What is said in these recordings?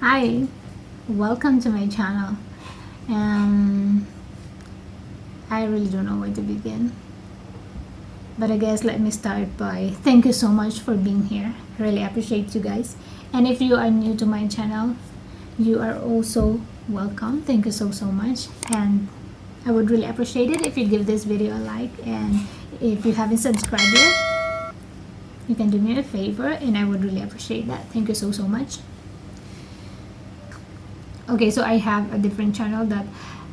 Hi, welcome to my channel. Um, I really don't know where to begin, but I guess let me start by thank you so much for being here. Really appreciate you guys. And if you are new to my channel, you are also welcome. Thank you so much. And I would really appreciate it if you give this video a like, and if you haven't subscribed yet, you can do me a favor, and I would really appreciate that. Thank you so much. Okay, so I have a different channel that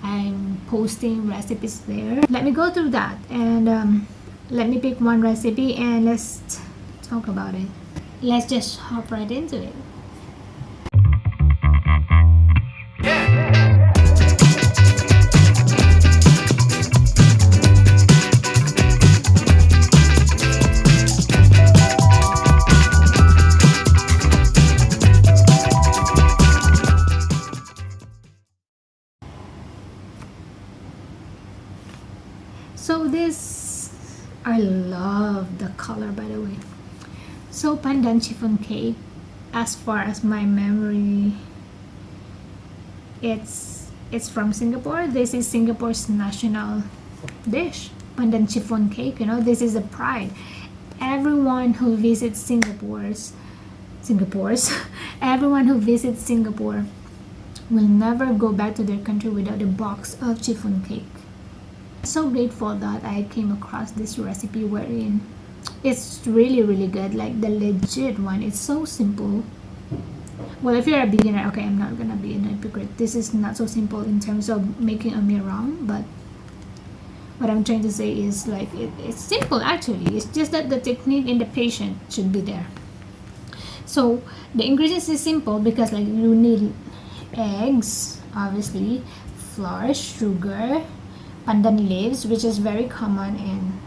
I'm posting recipes there. Let me go through that, and let me pick one recipe and let's talk about it. Let's just hop right into it. So this, I love the color, by the way. So pandan chiffon cake, as far as my memory, it's from Singapore. This is Singapore's national dish, pandan chiffon cake. You know, this is a pride. Everyone who visits Singapore's everyone who visits Singapore will never go back to their country without a box of chiffon cake. So grateful that I came across this recipe wherein it's really good, like the legit one. It's so simple. Well, if you're a beginner, okay, I'm not gonna be an hypocrite. This is not so simple in terms of making a mirang, but what I'm trying to say is like it's simple actually. It's just that the technique and the patience should be there. So the ingredients is simple because like you need eggs, obviously, flour, sugar, pandan leaves, which is very common in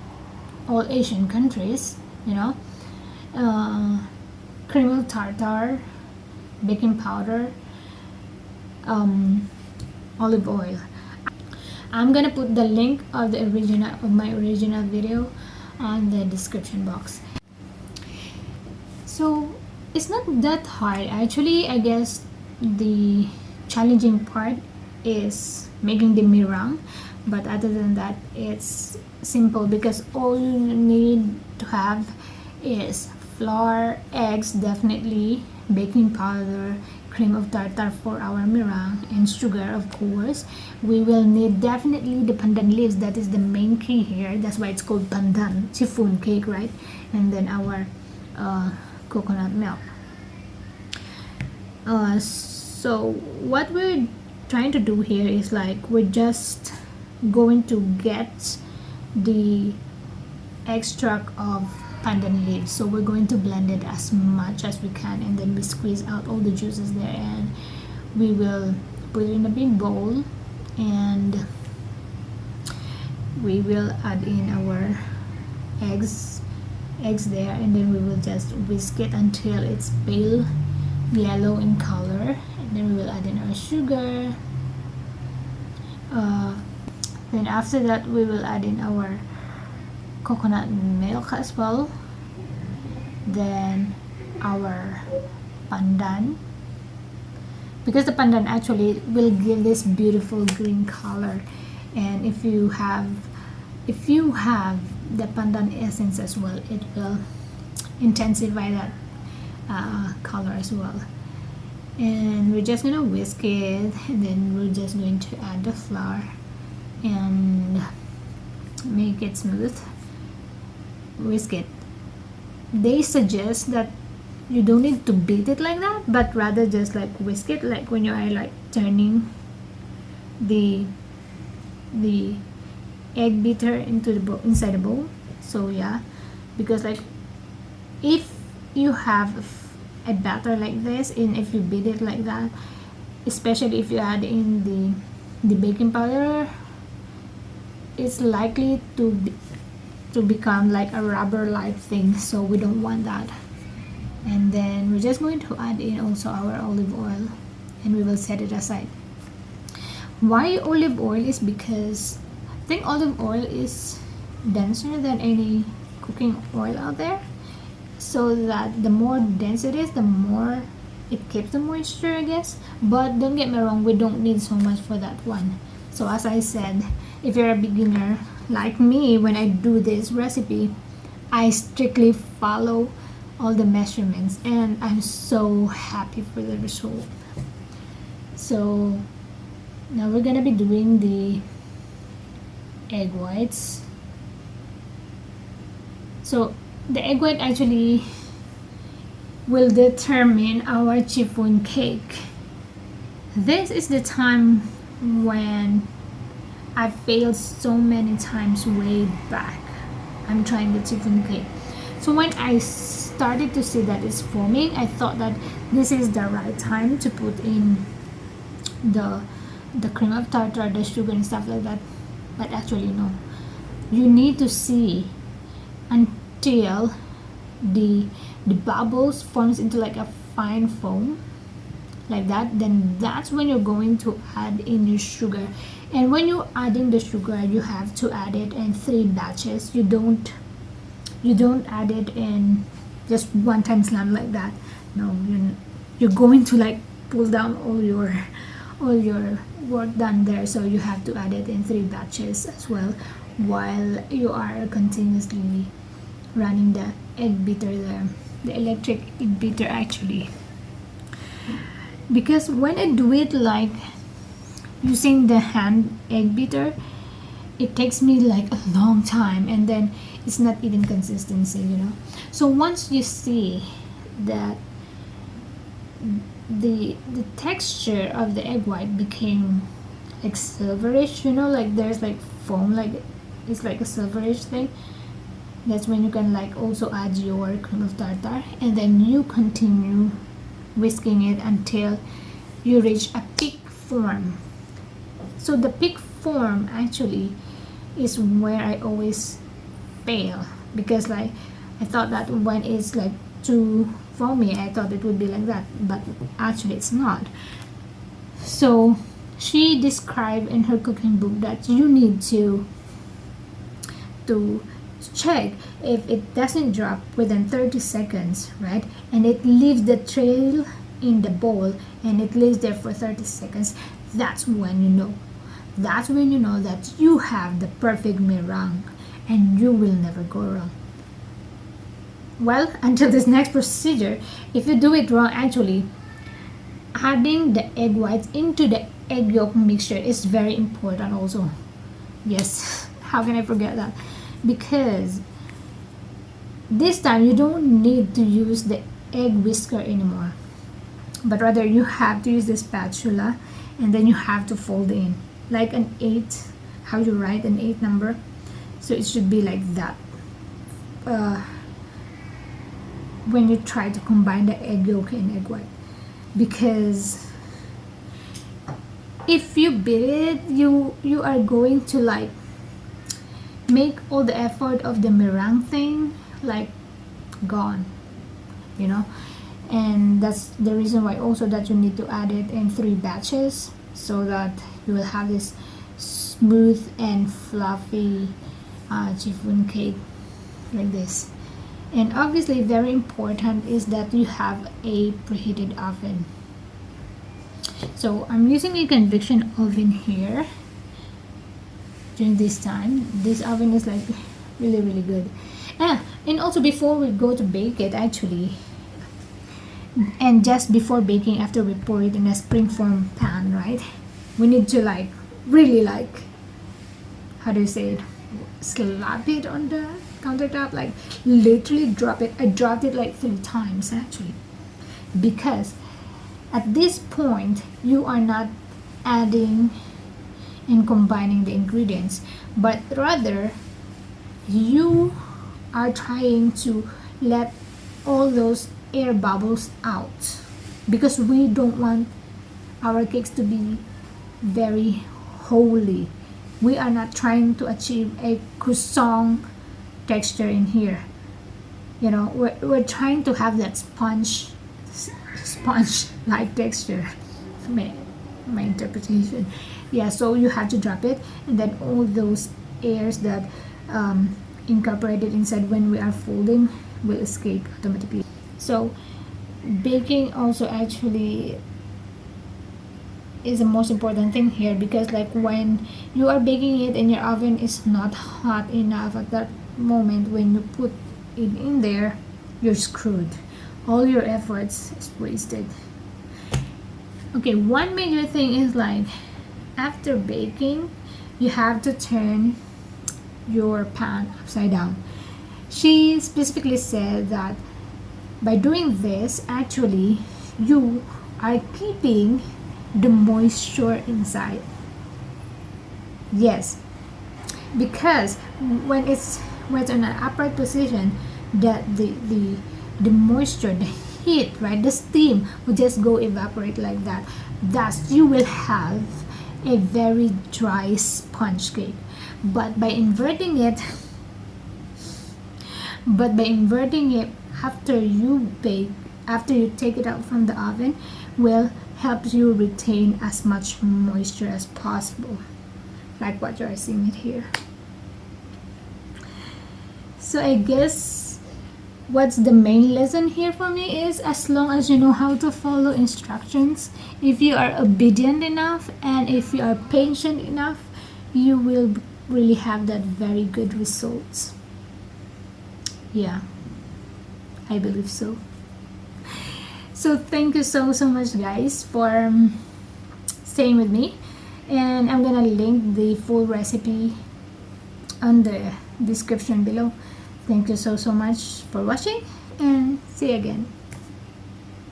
all Asian countries, you know, cream of tartar, baking powder, olive oil. I'm gonna put the link of my original video on the description box. So it's not that hard actually. I guess the challenging part is making the mirang, but other than that it's simple because all you need to have is flour, eggs, definitely, baking powder, cream of tartar for our mirang, and sugar, of course. We will need definitely the pandan leaves. That is the main key here. That's why it's called pandan chiffon cake, right? And then our coconut milk. So what we're trying to do here is like we're just going to get the extract of pandan leaves. So we're going to blend it as much as we can, and then we squeeze out all the juices there, and we will put it in a big bowl, and we will add in our eggs there, and then we will just whisk it until it's pale yellow in color, and then we will add in our sugar. Then after that we will add in our coconut milk as well, then our pandan, because the pandan actually will give this beautiful green color, and if you have the pandan essence as well, it will intensify that color as well. And we're just gonna whisk it, and then we're just going to add the flour and make it smooth. Whisk it. They suggest that you don't need to beat it like that, but rather just like whisk it, like when you are like turning the egg beater into the bowl, inside the bowl. So yeah, because like if you have a batter like this, and if you beat it like that, especially if you add in the baking powder, it's likely to become like a rubber like thing, so we don't want that. And then we're just going to add in also our olive oil, and we will set it aside. Why olive oil is because I think olive oil is denser than any cooking oil out there, so that the more dense it is, the more it keeps the moisture, I guess. But don't get me wrong, we don't need so much for that one. So as I said, if you're a beginner like me, when I do this recipe, I strictly follow all the measurements, and I'm so happy for the result. So now we're gonna be doing the egg whites. So the egg white actually will determine our chiffon cake. This is the time when I failed so many times way back. I'm trying the chiffon cake. So when I started to see that it's foaming, I thought that this is the right time to put in the cream of tartar, the sugar and stuff like that. But actually no. You need to see until the bubbles forms into like a fine foam like that, then that's when you're going to add in your sugar. And when you're adding the sugar, you have to add it in 3 batches. You don't add it in just one time slam like that. No, you're going to like pull down all your work done there, so you have to add it in 3 batches as well, while you are continuously running the egg beater there, the electric egg beater actually. Because when I do it like using the hand egg beater, it takes me like a long time, and then it's not even consistency, you know. So once you see that the texture of the egg white became like silverish, you know, like there's like foam, like it's like a silverish thing, that's when you can like also add your cream of tartar, and then you continue whisking it until you reach a peak form. So the peak form actually is where I always fail, because like I thought that when it's like too foamy, I thought it would be like that, but actually it's not. So she described in her cooking book that you need to check if it doesn't drop within 30 seconds, right? And it leaves the trail in the bowl and it lays there for 30 seconds. That's when you know. That's when you know that you have the perfect meringue and you will never go wrong. Well, until this next procedure, if you do it wrong, actually, adding the egg whites into the egg yolk mixture is very important also. Yes, how can I forget that? Because this time you don't need to use the egg whisker anymore, but rather you have to use the spatula, and then you have to fold in like an 8, how you write an 8 number. So it should be like that when you try to combine the egg yolk and egg white, because if you beat it, you are going to like make all the effort of the meringue thing like gone, you know. And that's the reason why also that you need to add it in 3 batches, so that you will have this smooth and fluffy chiffon cake like this. And obviously very important is that you have a preheated oven. So I'm using a convection oven here during this time. This oven is like really good. And also before we go to bake it actually, and just before baking, after we pour it in a springform pan, right, we need to like really like, how do you say it, slap it on the countertop, like literally drop it. I dropped it like 3 times actually, because at this point you are not adding and combining the ingredients, but rather you are trying to let all those air bubbles out, because we don't want our cakes to be very holy. We are not trying to achieve a croissant texture in here, you know. We're trying to have that sponge like texture. my interpretation. Yeah, so you have to drop it, and then all those airs that incorporated inside when we are folding will escape automatically. So baking also actually is the most important thing here, because like when you are baking it and your oven is not hot enough at that moment, when you put it in there, you're screwed. All your efforts is wasted. Okay, one major thing is like after baking, you have to turn your pan upside down. She specifically said that by doing this, actually, you are keeping the moisture inside. Yes, because when it's in an upright position, that the moisture, the heat, right, the steam will just go evaporate like that. Thus, you will have a very dry sponge cake. But by inverting it, after you bake, after you take it out from the oven, will help you retain as much moisture as possible, like what you are seeing it here. So I guess what's the main lesson here for me is, as long as you know how to follow instructions, if you are obedient enough and if you are patient enough, you will really have that very good results. Yeah, I believe so. So thank you so much, guys, for staying with me, and I'm gonna link the full recipe on the description below. Thank you so much for watching, and see you again.